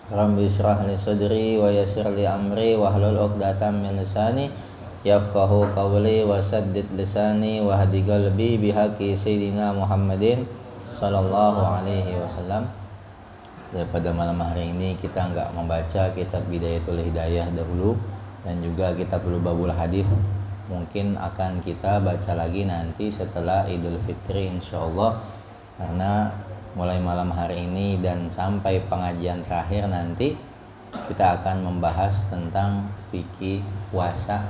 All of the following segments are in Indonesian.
Rabbi shrah li sadri wa yassir li amri wahlul 'uqdatam min lisani yafqahu qawli wa saddid lisani wa hadi qalbi bihaqqi sayyidina Muhammadin sallallahu alaihi wasallam. Pada malam hari ini kita enggak membaca kitab Bidayatul Hidayah dahulu dan juga kitab Lubabul Hadits. Mungkin akan kita baca lagi nanti setelah Idul Fitri insyaallah, karena mulai malam hari ini dan sampai pengajian terakhir nanti kita akan membahas tentang fikih puasa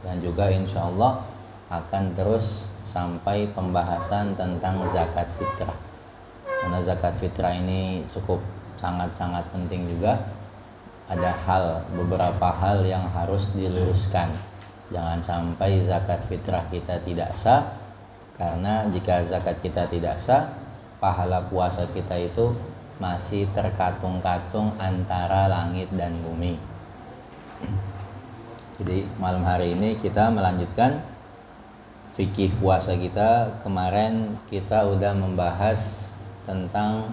dan juga insya Allah akan terus sampai pembahasan tentang zakat fitrah, karena zakat fitrah ini cukup sangat-sangat penting juga. Ada beberapa hal yang harus diluruskan, jangan sampai zakat fitrah kita tidak sah, karena jika zakat kita tidak sah, pahala puasa kita itu masih terkatung-katung antara langit dan bumi. Jadi malam hari ini kita melanjutkan fikih puasa kita. Kemarin kita udah membahas tentang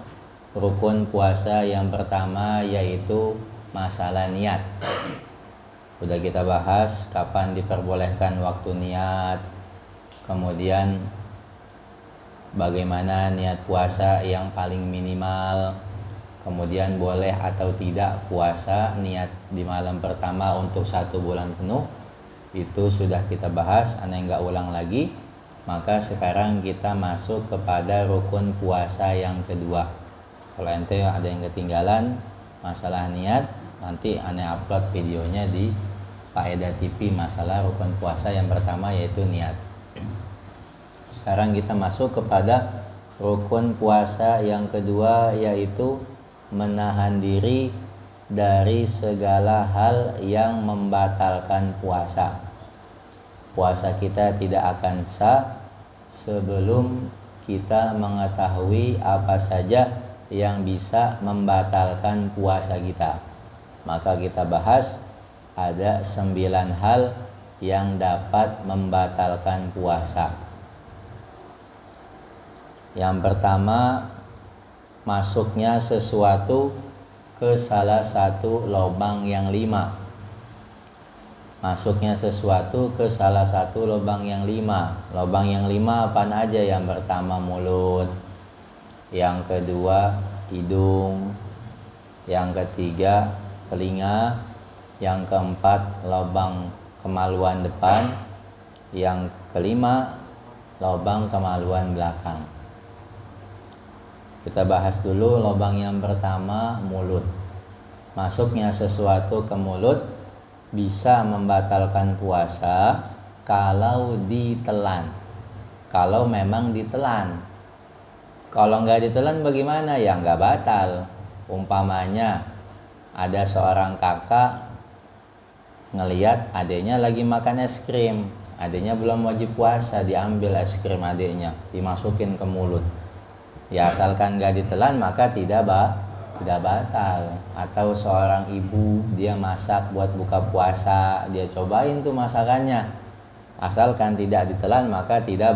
rukun puasa yang pertama, yaitu masalah niat. Udah kita bahas kapan diperbolehkan waktu niat, kemudian bagaimana niat puasa yang paling minimal, kemudian boleh atau tidak puasa niat di malam pertama untuk 1 bulan penuh. Itu sudah kita bahas, aneh nggak ulang lagi. Maka sekarang kita masuk kepada rukun puasa yang kedua. Kalau ente ada yang ketinggalan masalah niat, nanti aneh upload videonya di Faedah TV masalah rukun puasa yang pertama, yaitu niat. Sekarang kita masuk kepada rukun puasa yang kedua, yaitu menahan diri dari segala hal yang membatalkan puasa. Puasa kita tidak akan sah sebelum kita mengetahui apa saja yang bisa membatalkan puasa kita. Maka kita bahas ada 9 hal yang dapat membatalkan puasa. Yang pertama, masuknya sesuatu ke salah satu lubang yang 5. Masuknya sesuatu ke salah satu lubang yang 5. Lubang yang 5 apa aja? Yang pertama mulut, yang kedua hidung, yang ketiga telinga, yang keempat lubang kemaluan depan, yang kelima lubang kemaluan belakang. Kita bahas dulu lubang yang pertama, mulut. Masuknya sesuatu ke mulut bisa membatalkan puasa kalau ditelan. Kalau memang ditelan. Kalau nggak ditelan bagaimana? Ya nggak batal. Umpamanya ada seorang kakak ngelihat adiknya lagi makan es krim. Adiknya belum wajib puasa, diambil es krim adiknya, dimasukin ke mulut. Ya asalkan gak ditelan maka tidak batal. Atau seorang ibu dia masak buat buka puasa, dia cobain tuh masakannya, asalkan tidak ditelan maka tidak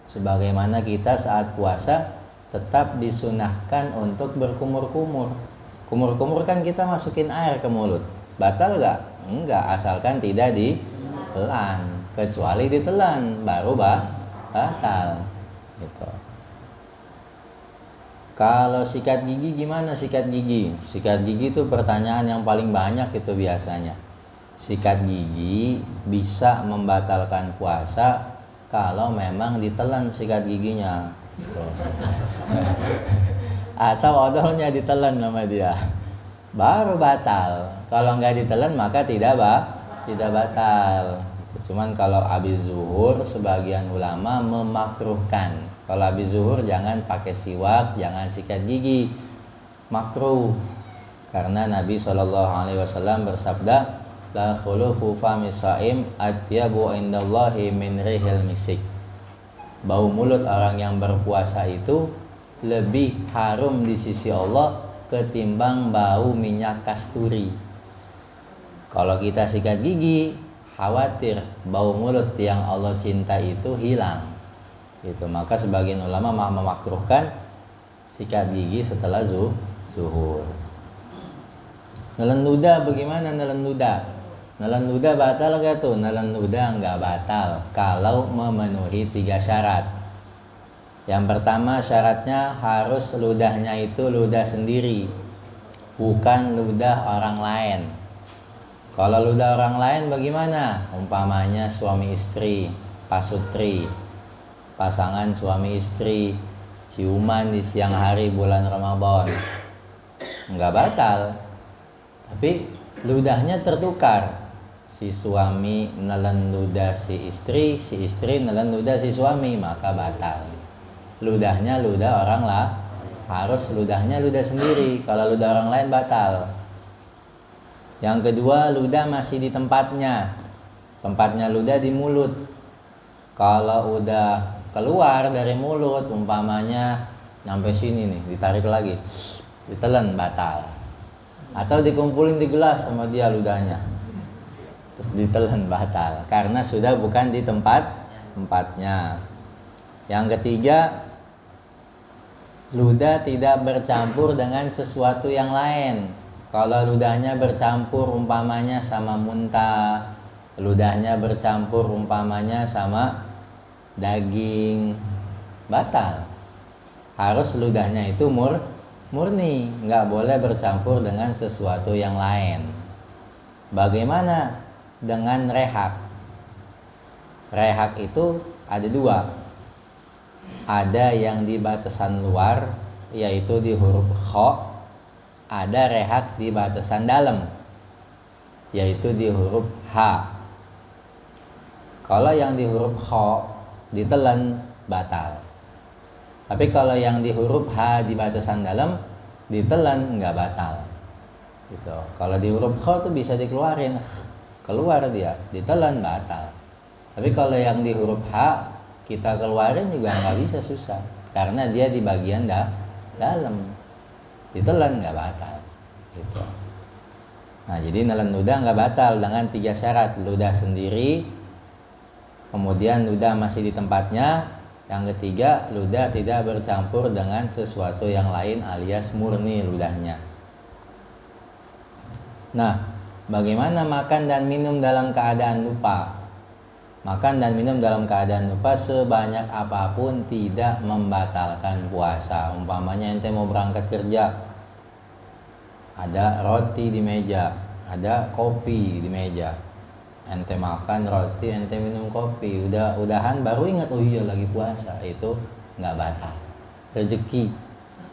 Sebagaimana kita saat puasa tetap disunahkan untuk berkumur-kumur. Kumur-kumur kan kita masukin air ke mulut, batal gak? Enggak, asalkan tidak ditelan. Kecuali ditelan baru batal gitu. Kalau sikat gigi gimana sikat gigi? Sikat gigi itu pertanyaan yang paling banyak itu biasanya. Sikat gigi bisa membatalkan puasa kalau memang ditelan sikat giginya. Atau odolnya ditelan sama dia, baru batal. Kalau nggak ditelan maka tidak batal. Cuman kalau habis zuhur sebagian ulama memakruhkan. Kalau habis zuhur jangan pakai siwak, jangan sikat gigi, makruh. Karena Nabi SAW bersabda, la khulufu fami shaim atyabu indallahi min rihil misik. Bau mulut orang yang berpuasa itu lebih harum di sisi Allah ketimbang bau minyak kasturi. Kalau kita sikat gigi, khawatir bau mulut yang Allah cinta itu hilang. Gitu. Maka sebagian ulama memakruhkan sikat gigi setelah zuhur. Nelen ludah bagaimana nelen ludah? Nelen ludah batal gak tuh? Nelen ludah nggak batal kalau memenuhi 3 syarat. Yang pertama syaratnya harus ludahnya itu ludah sendiri, bukan ludah orang lain. Kalau ludah orang lain bagaimana? Umpamanya suami istri, pasutri, pasangan suami istri, ciuman di siang hari bulan Ramadan, nggak batal. Tapi ludahnya tertukar. Si suami nelen ludah si istri nelen ludah si suami, maka batal. Ludahnya ludah orang lah, harus ludahnya ludah sendiri. Kalau ludah orang lain batal. Yang kedua, ludah masih di tempatnya. Tempatnya ludah di mulut. Kalau udah keluar dari mulut, umpamanya sampai sini nih, ditarik lagi, ditelan, batal. Atau dikumpulin di gelas sama dia ludahnya, terus ditelan, batal, karena sudah bukan di tempatnya. Yang ketiga, ludah tidak bercampur dengan sesuatu yang lain. Kalau ludahnya bercampur umpamanya sama muntah, ludahnya bercampur umpamanya sama daging, batal. Harus ludahnya itu murni, nggak boleh bercampur dengan sesuatu yang lain. Bagaimana dengan rehak? Rehak itu ada 2. Ada yang di batasan luar, yaitu di huruf kha. Ada rehak di batasan dalam, yaitu di huruf h. Kalau yang di huruf kha ditelan, batal. Tapi kalau yang di huruf H di batasan dalam ditelan, nggak batal. Gitu. Kalau di huruf Kha tuh bisa dikeluarin, keluar dia, ditelan, batal. Tapi kalau yang di huruf H kita keluarin juga nggak bisa, susah, karena dia di bagian dalam, ditelan nggak batal. Gitu. Nah, jadi nelen ludah nggak batal dengan 3 syarat: ludah sendiri, kemudian ludah masih di tempatnya. Yang ketiga, ludah tidak bercampur dengan sesuatu yang lain alias murni ludahnya. Nah, bagaimana makan dan minum dalam keadaan lupa? Makan dan minum dalam keadaan lupa sebanyak apapun tidak membatalkan puasa. Umpamanya ente mau berangkat kerja, ada roti di meja, ada kopi di meja. Ente makan roti, ente minum kopi, udahan baru ingat, oh iya lagi puasa. Itu nggak batal. Rezeki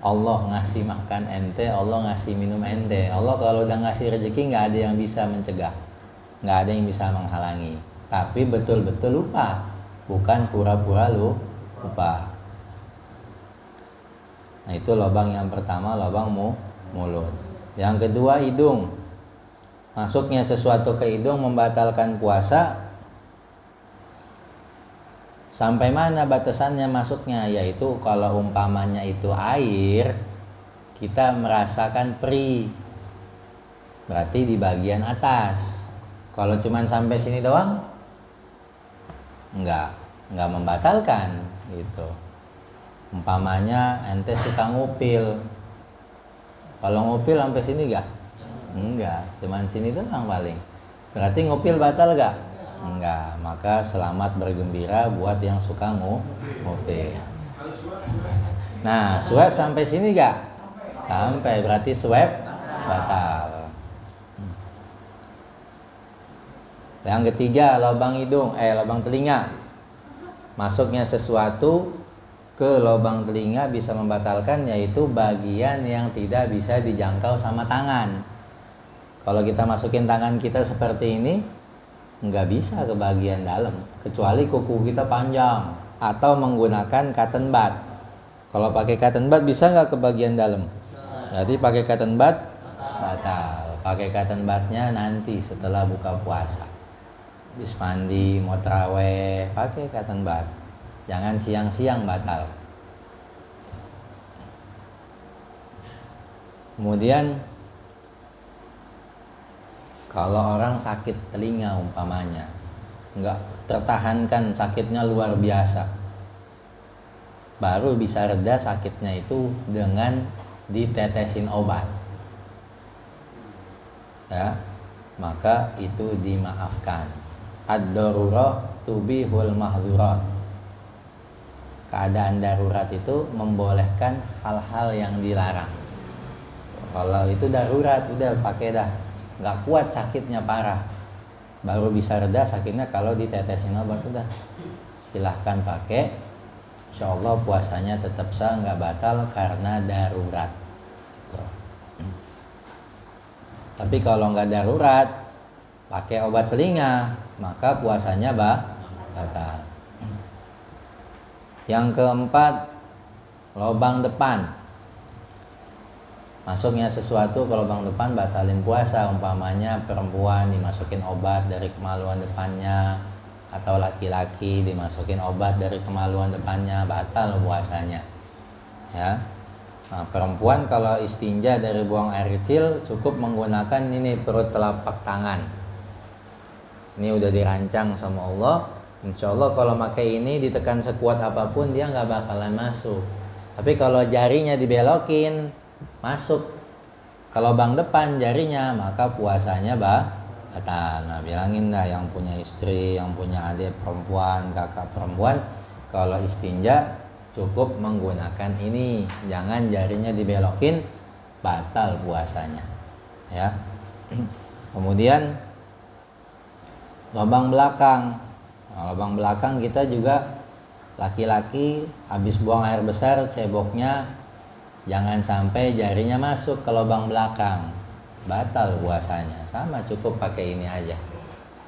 Allah ngasih makan ente, Allah ngasih minum ente. Allah kalau udah ngasih rezeki nggak ada yang bisa mencegah, nggak ada yang bisa menghalangi. Tapi betul-betul lupa, bukan pura-pura lupa. Nah, itu lubang yang pertama, lubang mulut. Yang kedua, hidung. Masuknya sesuatu ke hidung membatalkan puasa. Sampai mana batasannya masuknya? Yaitu kalau umpamanya itu air, kita merasakan perih, berarti di bagian atas. Kalau cuman sampai sini doang, enggak membatalkan gitu. Umpamanya ente suka ngupil, kalau ngupil sampai sini enggak, cuman sini doang paling, berarti ngupil batal gak? Enggak. Maka selamat bergembira buat yang suka ngupil. Nah, swab sampai sini gak? Sampai, berarti swab batal. Yang ketiga, lubang hidung, lubang telinga. Masuknya sesuatu ke lubang telinga bisa membatalkan, yaitu bagian yang tidak bisa dijangkau sama tangan. Kalau kita masukin tangan kita seperti ini, nggak bisa ke bagian dalam, kecuali kuku kita panjang atau menggunakan cotton bud. Kalau pakai cotton bud bisa nggak ke bagian dalam? Jadi pakai cotton bud batal. Pakai cotton budnya nanti setelah buka puasa. Habis mandi, mau traweh, pakai cotton bud. Jangan siang-siang, batal. Kemudian kalau orang sakit telinga umpamanya, nggak tertahankan sakitnya luar biasa, baru bisa reda sakitnya itu dengan ditetesin obat. ya, maka itu dimaafkan. Ad-darurah tubihul mahdzurat. Keadaan darurat itu membolehkan hal-hal yang dilarang. Kalau itu darurat, udah pakai dah. Nggak kuat sakitnya parah, baru bisa reda sakitnya kalau ditetesin obat, udah silahkan pakai. Insya Allah puasanya tetap sah, nggak batal karena darurat. Tuh. Tapi kalau nggak darurat, pakai obat telinga, maka puasanya batal. Yang keempat, lubang depan. Masuknya sesuatu ke lubang depan batalin puasa. Umpamanya perempuan dimasukin obat dari kemaluan depannya, atau laki-laki dimasukin obat dari kemaluan depannya, batal puasanya. Ya. Nah, perempuan kalau istinja dari buang air kecil cukup menggunakan ini perut telapak tangan. Ini udah dirancang sama Allah. Insya Allah kalau pakai ini ditekan sekuat apapun dia nggak bakalan masuk. Tapi kalau jarinya dibelokin masuk ke lubang depan jarinya, maka puasanya batal. Nah, bilangin dah yang punya istri, yang punya adik perempuan, kakak perempuan, kalau istinja cukup menggunakan ini, jangan jarinya dibelokin, batal puasanya. Ya. Kemudian lubang belakang. Nah, lubang belakang kita juga laki-laki habis buang air besar, ceboknya jangan sampai jarinya masuk ke lubang belakang, batal puasanya. Sama, cukup pakai ini aja,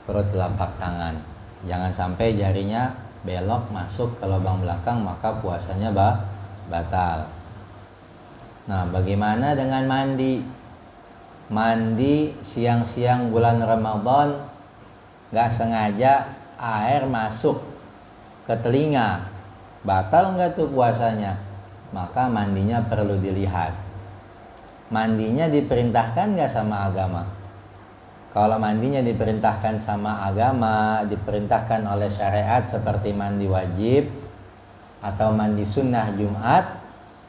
perut telapak tangan, jangan sampai jarinya belok masuk ke lubang belakang, maka puasanya batal. Nah, bagaimana dengan mandi? Mandi siang-siang bulan Ramadan, nggak sengaja air masuk ke telinga, batal nggak tuh puasanya? Maka mandinya perlu dilihat. Mandinya diperintahkan nggak sama agama? Kalau mandinya diperintahkan sama agama, diperintahkan oleh syariat seperti mandi wajib atau mandi sunnah Jumat,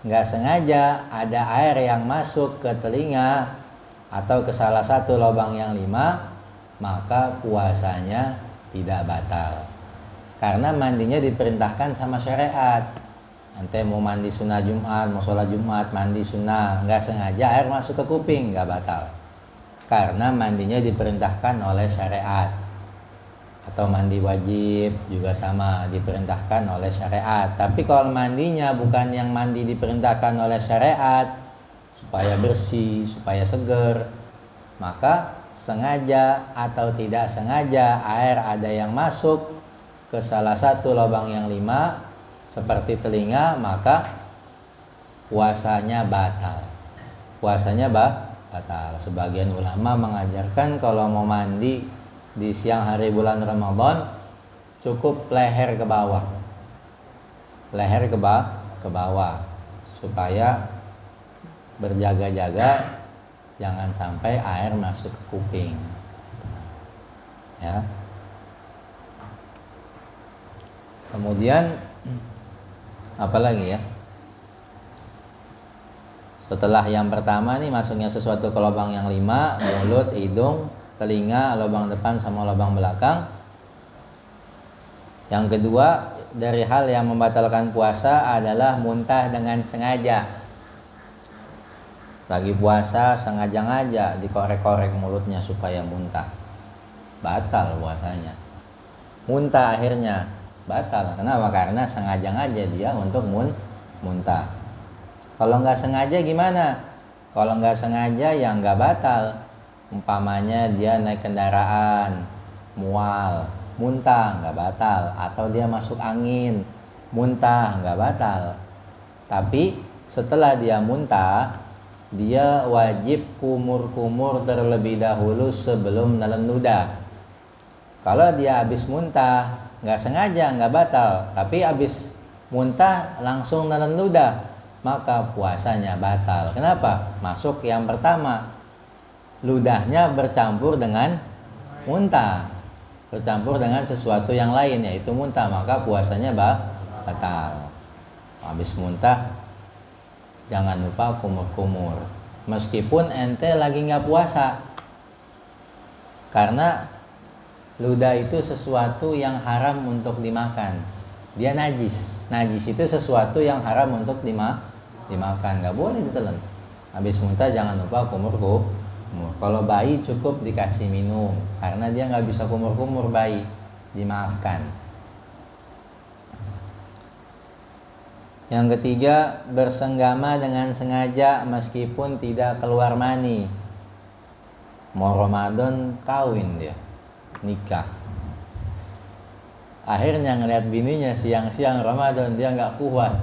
nggak sengaja ada air yang masuk ke telinga atau ke salah satu lubang yang 5, maka puasanya tidak batal. Karena mandinya diperintahkan sama syariat. Nanti mau mandi sunnah Jumat, mau sholat Jumat, mandi sunnah, nggak sengaja air masuk ke kuping, nggak batal. Karena mandinya diperintahkan oleh syariat. Atau mandi wajib juga sama, diperintahkan oleh syariat. Tapi kalau mandinya bukan yang mandi diperintahkan oleh syariat, supaya bersih, supaya seger, maka sengaja atau tidak sengaja air ada yang masuk ke salah satu lubang yang 5 seperti telinga, maka puasanya batal. Puasanya batal. Sebagian ulama mengajarkan kalau mau mandi di siang hari bulan Ramadan cukup leher ke bawah. Leher ke bawah supaya berjaga-jaga jangan sampai air masuk ke kuping. Ya. Kemudian apa lagi ya? Setelah yang pertama nih masuknya sesuatu ke lubang yang 5, mulut, hidung, telinga, lubang depan sama lubang belakang. Yang kedua dari hal yang membatalkan puasa adalah muntah dengan sengaja. Lagi puasa sengaja dikorek-korek mulutnya supaya muntah, batal puasanya. Muntah akhirnya batal. Kenapa? Karena sengaja dia untuk muntah. Kalau nggak sengaja gimana? Kalau nggak sengaja ya nggak batal. Umpamanya dia naik kendaraan, mual, muntah, nggak batal. Atau dia masuk angin, muntah, nggak batal. Tapi setelah dia muntah, dia wajib kumur-kumur terlebih dahulu sebelum nelen ludah. Kalau dia habis muntah, nggak sengaja, nggak batal. Tapi habis muntah langsung nelen ludah, maka puasanya batal. Kenapa? Masuk yang pertama, ludahnya bercampur dengan muntah, bercampur dengan sesuatu yang lain, yaitu muntah, maka puasanya batal. Habis muntah jangan lupa kumur-kumur. Meskipun ente lagi nggak puasa, Karena ludah itu sesuatu yang haram untuk dimakan. Dia najis. Najis itu sesuatu yang haram untuk dimakan. Nggak boleh ditelan. Habis muntah jangan lupa kumur. Kalau bayi cukup dikasih minum. Karena dia nggak bisa kumur bayi. Dimaafkan. Yang ketiga, bersenggama dengan sengaja meskipun tidak keluar mani. Mau Ramadan kawin dia, nikah. Akhirnya ngeliat bininya siang-siang Ramadan dia nggak kuat.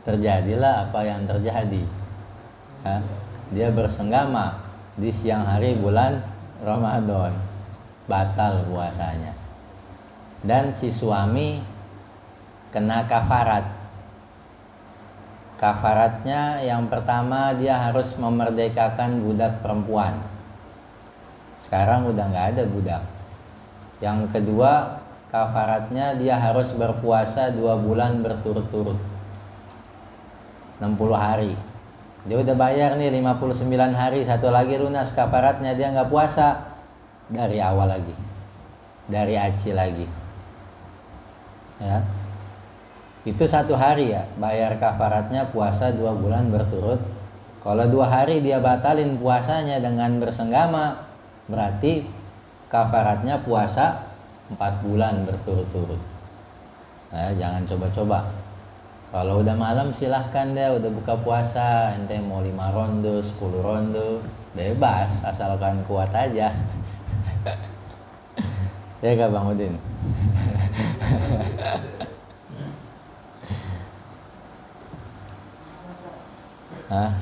Terjadilah apa yang terjadi. Ya, dia bersenggama di siang hari bulan Ramadan, batal puasanya. Dan si suami kena kafarat. Kafaratnya yang pertama dia harus memerdekakan budak perempuan. Sekarang udah nggak ada budak. Yang kedua, kafaratnya dia harus berpuasa 2 bulan berturut-turut, 60 hari. Dia udah bayar nih 59 hari, satu lagi lunas kafaratnya, dia nggak puasa. Dari awal lagi, dari aci lagi. Ya, itu 1 hari ya, bayar kafaratnya puasa 2 bulan berturut. Kalau 2 hari dia batalin puasanya dengan bersenggama, berarti kafaratnya puasa 4 bulan berturut-turut. Nah, jangan coba-coba. Kalau udah malam silahkan deh, udah buka puasa, ente mau 5 ronde, 10 ronde, bebas asalkan kuat aja. Ya gak Bang Udin? Hah?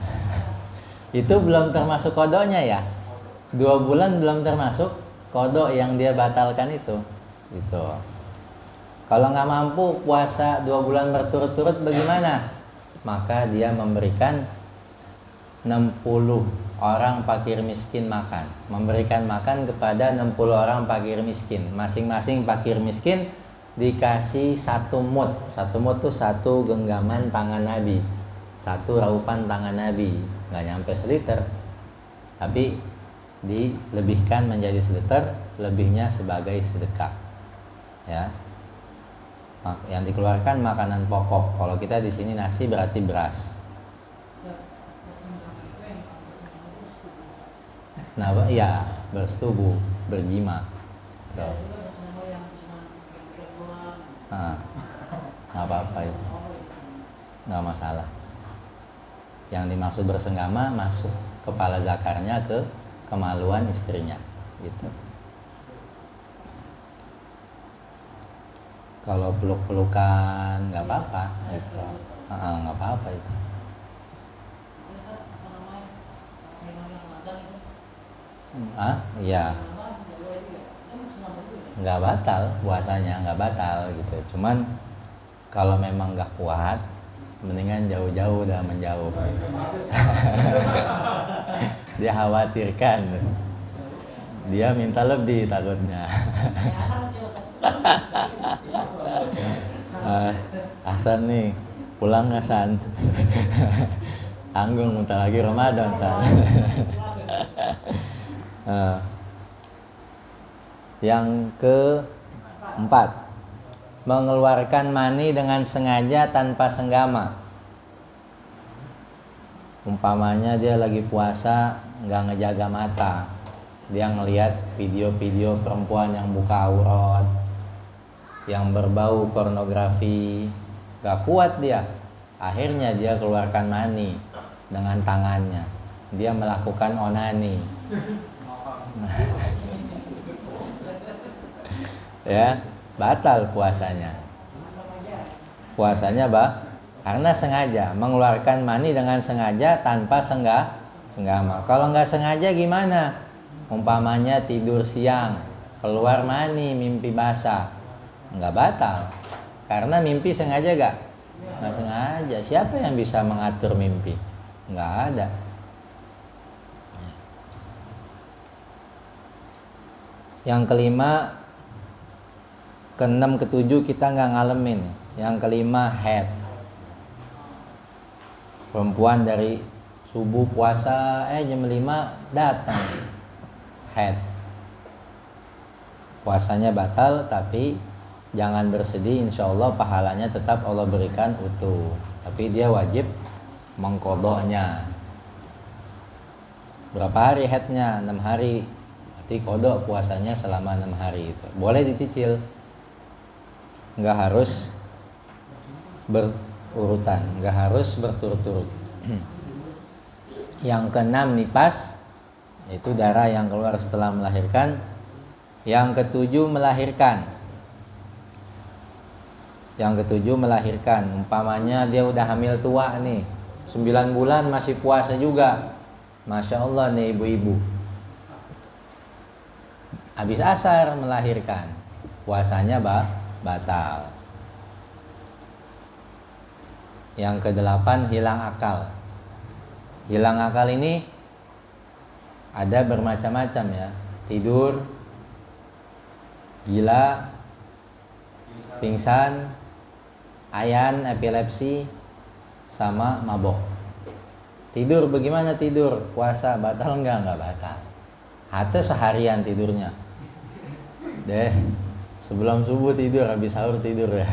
Itu belum termasuk kodonya ya? 2 bulan belum termasuk kodok yang dia batalkan itu. Gitu. Kalau nggak mampu puasa 2 bulan berturut-turut bagaimana? Maka dia memberikan 60 orang fakir miskin makan. Memberikan makan kepada 60 orang fakir miskin. Masing-masing fakir miskin dikasih 1 mud. 1 mud itu 1 genggaman tangan Nabi. 1 raupan tangan Nabi. Nggak nyampe seliter. Tapi dilebihkan menjadi seliter, lebihnya sebagai sedekah. Ya. Yang dikeluarkan makanan pokok. Kalau kita di sini nasi berarti beras. Nah, ya, bersetubuh, berjima. Nah, nggak apa-apa itu, nggak masalah. Yang dimaksud bersenggama masuk kepala zakarnya ke kemaluan istrinya, gitu. Kalau peluk-pelukan nggak apa-apa, gitu. Nggak apa-apa itu. Iya. Nggak batal puasanya, nggak batal gitu. Cuman kalau memang nggak kuat, mendingan jauh-jauh, udah menjauh. Dia khawatirkan, dia minta lebih takutnya. Hasan nih pulang nggak San? Tanggung bentar lagi Ramadan San. Yang keempat, mengeluarkan mani dengan sengaja tanpa senggama. Umpamanya dia lagi puasa nggak ngejaga mata, dia ngelihat video-video perempuan yang buka aurat, yang berbau pornografi, gak kuat dia. Akhirnya dia keluarkan mani dengan tangannya. Dia melakukan onani. Ya, batal puasanya. Puasanya karena sengaja mengeluarkan mani dengan sengaja tanpa senggama. Kalau nggak sengaja gimana? Umpamanya tidur siang, keluar mani, mimpi basah, nggak batal. Karena mimpi sengaja nggak sengaja. Siapa yang bisa mengatur mimpi? Nggak ada. Yang kelima, keenam, ketujuh kita nggak ngalamin. Yang kelima, head. Perempuan dari subuh puasa jam 5 datang head. puasanya batal, tapi jangan bersedih, insya Allah pahalanya tetap Allah berikan utuh, tapi dia wajib mengkodoknya. Berapa hari haidnya? 6 hari, berarti kodok puasanya selama 6 hari itu. Boleh dicicil, nggak harus berurutan, nggak harus berturut-turut. Yang keenam nifas, yaitu darah yang keluar setelah melahirkan. Yang ketujuh melahirkan. Umpamanya dia udah hamil tua nih, 9 bulan masih puasa juga, Masya Allah nih ibu-ibu, habis asar melahirkan, puasanya batal. Yang kedelapan hilang akal. Hilang akal ini ada bermacam-macam ya. Tidur, gila, pingsan, ayan, epilepsi, sama mabok. Tidur bagaimana tidur? Puasa batal enggak batal. Atau seharian tidurnya. Deh, sebelum subuh tidur, habis sahur tidur ya.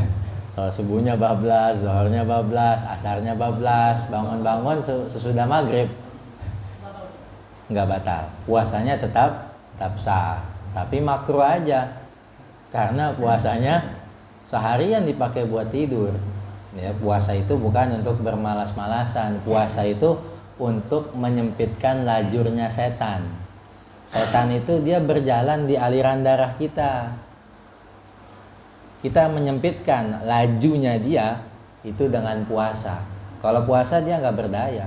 Soal subuhnya bablas, zuhurnya bablas, asarnya bablas, bangun-bangun sesudah maghrib enggak batal. Puasanya tetap sah, tapi makruh aja. Karena puasanya seharian dipakai buat tidur. Ya, puasa itu bukan untuk bermalas-malasan. Puasa itu untuk menyempitkan lajurnya setan. Setan itu dia berjalan di aliran darah kita. Kita menyempitkan lajunya dia itu dengan puasa. Kalau puasa dia nggak berdaya.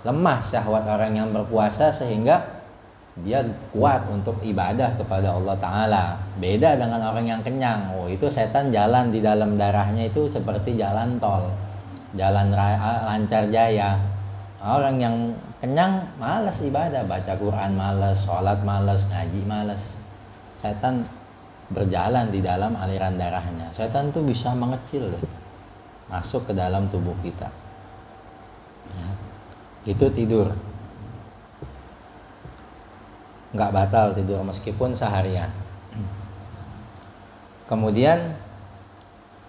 Lemah syahwat orang yang berpuasa sehingga dia kuat untuk ibadah kepada Allah Ta'ala. Beda dengan orang yang kenyang. Itu setan jalan di dalam darahnya itu seperti jalan tol, jalan lancar jaya. Orang yang kenyang malas ibadah, baca Quran malas, sholat malas, ngaji malas. Setan berjalan di dalam aliran darahnya. Setan tuh bisa mengecil deh, masuk ke dalam tubuh kita ya. Itu tidur nggak batal tidur meskipun seharian. Kemudian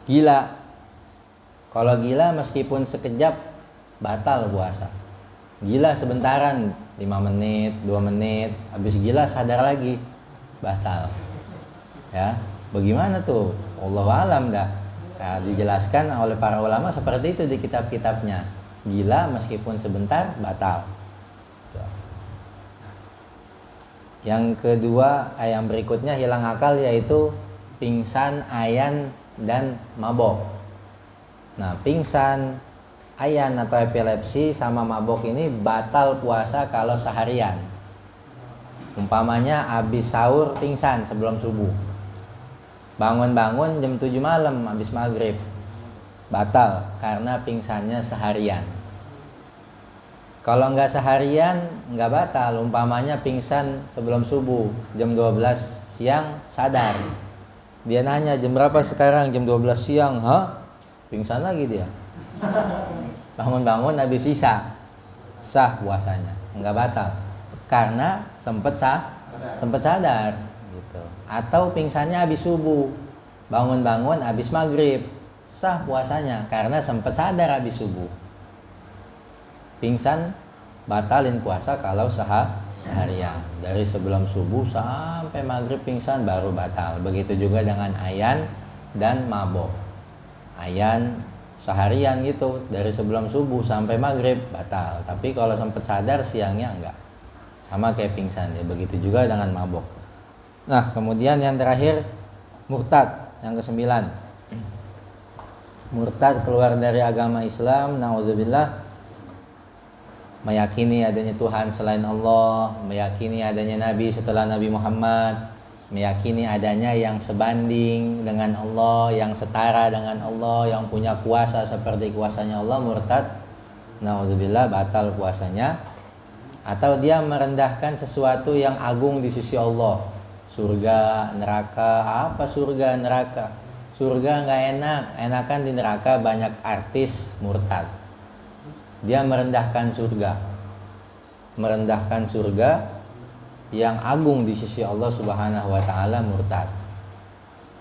gila. Kalau gila meskipun sekejap batal puasa. Gila sebentaran, 5 menit, 2 menit, habis gila sadar lagi, batal. Ya, bagaimana tuh? Allahu a'lam dah. Nah, dijelaskan oleh para ulama seperti itu di kitab-kitabnya. Gila meskipun sebentar batal. Yang kedua, yang berikutnya hilang akal, yaitu pingsan, ayan, dan mabok. Nah, pingsan, ayan atau epilepsi sama mabok ini batal puasa kalau seharian. Umpamanya habis sahur pingsan sebelum subuh, bangun-bangun jam 7 malam habis maghrib, batal karena pingsannya seharian. Kalau nggak seharian nggak batal. Umpamanya pingsan sebelum subuh jam 12 siang sadar, dia nanya jam berapa sekarang, jam 12 siang, pingsan lagi dia. Bangun-bangun habis sisa, sah puasanya, nggak batal karena sempet sadar gitu. Atau pingsannya habis subuh, bangun-bangun habis maghrib, sah puasanya karena sempet sadar habis subuh. Pingsan batalin puasa kalau seharian, dari sebelum subuh sampai maghrib pingsan baru batal. Begitu juga dengan ayan dan mabok. Ayan seharian gitu, dari sebelum subuh sampai maghrib batal, tapi kalau sempat sadar siangnya enggak, sama kayak pingsan ya. Begitu juga dengan mabok. Nah, kemudian yang terakhir murtad, yang ke-9. Murtad, keluar dari agama Islam, naudzubillah. Meyakini adanya Tuhan selain Allah, meyakini adanya Nabi setelah Nabi Muhammad, meyakini adanya yang sebanding dengan Allah, yang setara dengan Allah, yang punya kuasa seperti kuasanya Allah, murtad, naudzubillah, batal puasanya. Atau dia merendahkan sesuatu yang agung di sisi Allah, surga, neraka. Apa surga, neraka? Surga nggak enak, enakan di neraka banyak artis, murtad. Dia merendahkan surga yang agung di sisi Allah Subhanahu wa taala, murtad.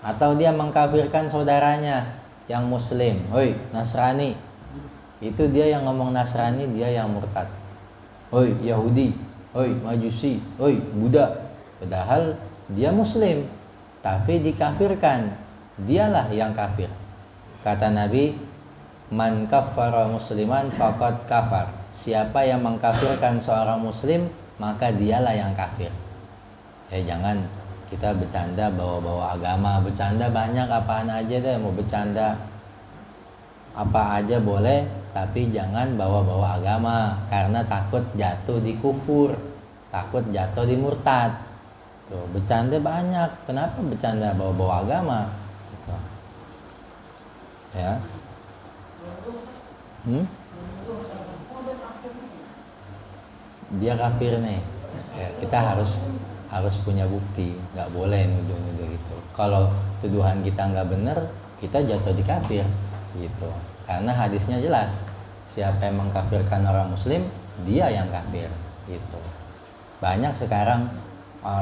Atau dia mengkafirkan saudaranya yang muslim. Hoi, Nasrani. Itu dia yang ngomong Nasrani, dia yang murtad. Hoi, Yahudi. Hoi, Majusi. Hoi, Buddha. Padahal dia muslim, tapi dikafirkan. Dialah yang kafir. Kata Nabi, man kaffara musliman faqad kafar. Siapa yang mengkafirkan seorang muslim, maka dialah yang kafir. Jangan kita bercanda bawa-bawa agama. Bercanda banyak, apaan aja deh. Mau bercanda apa aja boleh, tapi jangan bawa-bawa agama, karena takut jatuh di kufur, takut jatuh di murtad. Tuh, bercanda banyak. Kenapa bercanda bawa-bawa agama? Gitu. Ya. Dia kafir nih. Kita harus punya bukti. Nggak boleh nuduh-nuduh gitu. Kalau tuduhan kita nggak benar, kita jatuh di kafir gitu. Karena hadisnya jelas, siapa yang mengkafirkan orang muslim, dia yang kafir gitu. Banyak sekarang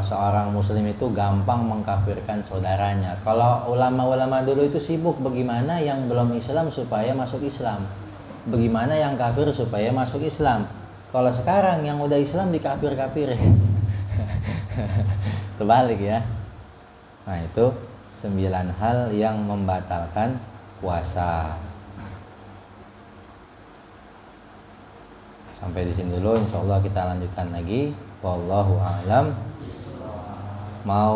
seorang muslim itu gampang mengkafirkan saudaranya. Kalau ulama-ulama dulu itu sibuk bagaimana yang belum Islam supaya masuk Islam, bagaimana yang kafir supaya masuk Islam. Kalau sekarang yang udah Islam dikafir-kafirin. Terbalik ya. Nah, itu 9 hal yang membatalkan puasa. Sampai di sini dulu, insyaallah kita lanjutkan lagi. Wallahu a'lam. Mau